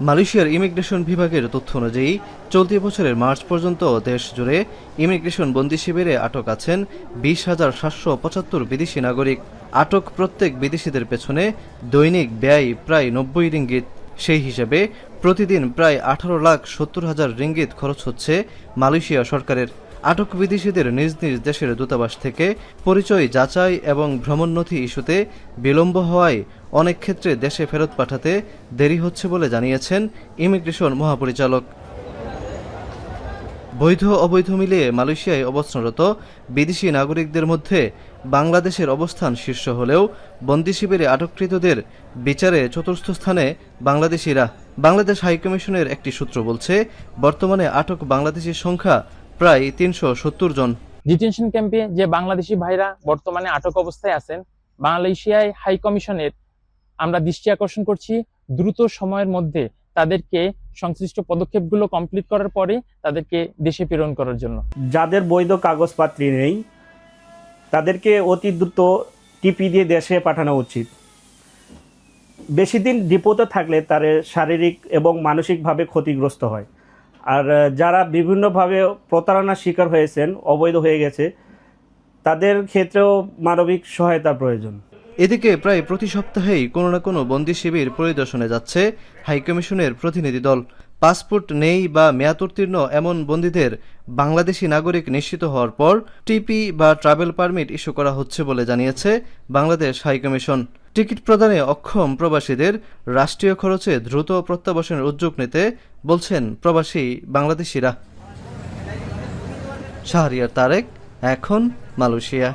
মালয়েশিয়ার ইমিগ্রেশন বিভাগের তথ্য অনুযায়ী চলতি বছরের মার্চ পর্যন্ত দেশ জুড়ে ইমিগ্রেশন বন্দি শিবিরে আটক আছেন 20,775 বিদেশি নাগরিক। আটক প্রত্যেক বিদেশিদের পেছনে দৈনিক ব্যয় প্রায় 90 রিঙ্গিত। সেই হিসেবে প্রতিদিন প্রায় 18,70,000 রিঙ্গিত খরচ হচ্ছে মালয়েশিয়া সরকারের। আটক বিদেশিদের নিজ নিজ দেশের দূতাবাস থেকে পরিচয় যাচাই এবং ভ্রমণ নথি ইস্যুতে বিলম্ব হওয়ায় অনেক ক্ষেত্রে দেশে ফেরত পাঠাতে দেরি হচ্ছে বলে জানিয়েছেন ইমিগ্রেশন মহাপরিচালক। বৈধ অবৈধ মিলিয়ে মালয়েশিয়ায় অবস্থানরত বিদেশি নাগরিকদের মধ্যে বাংলাদেশের অবস্থান শীর্ষ হলেও বন্দি শিবিরে আটককৃতদের বিচারে চতুর্থ স্থানে বাংলাদেশিরা। বাংলাদেশ হাইকমিশনের একটি সূত্র বলছে, বর্তমানে আটক বাংলাদেশির সংখ্যা প্রায় 370 জন। ডিটেনশন ক্যাম্পে যে বাংলাদেশি ভাইরা বর্তমানে আটক অবস্থায় আছেন, মালয়েশিয়ায় হাই কমিশনের আমরা দৃষ্টি আকর্ষণ করছি দ্রুত সময়ের মধ্যে তাদেরকে সংশ্লিষ্ট পদক্ষেপগুলো কমপ্লিট করার পরে তাদেরকে দেশে প্রেরণ করার জন্য। যাদের বৈধ কাগজপত্র নেই তাদেরকে অতি দ্রুত টিপি দিয়ে দেশে পাঠানো উচিত। বেশি দিন ডিপোতে থাকলে তার শারীরিক এবং মানসিকভাবে ক্ষতিগ্রস্ত হয়। আর যারা বিভিন্নভাবে প্রতারণার শিকার হয়েছেন, অবৈধ হয়ে গেছে, তাদের ক্ষেত্রেও মানবিক সহায়তার প্রয়োজন। এদিকে প্রায় প্রতি সপ্তাহেই কোনো না কোনো বন্দি শিবির পরিদর্শনে যাচ্ছে হাইকমিশনের প্রতিনিধি দল। পাসপোর্ট নেই বা মেয়াদোত্তীর্ণ এমন বন্দীদের বাংলাদেশি নাগরিক নিশ্চিত হওয়ার পর টিপি বা ট্রাভেল পারমিট ইস্যু করা হচ্ছে বলে জানিয়েছে বাংলাদেশ হাইকমিশন। টিকিট প্রদানে অক্ষম প্রবাসীদের রাষ্ট্রীয় খরচে দ্রুত প্রত্যাবাসনের উদ্যোগ নিতে বলছেন প্রবাসী বাংলাদেশিরা। শাহরিয়ার তারেক, এখন মালয়েশিয়া।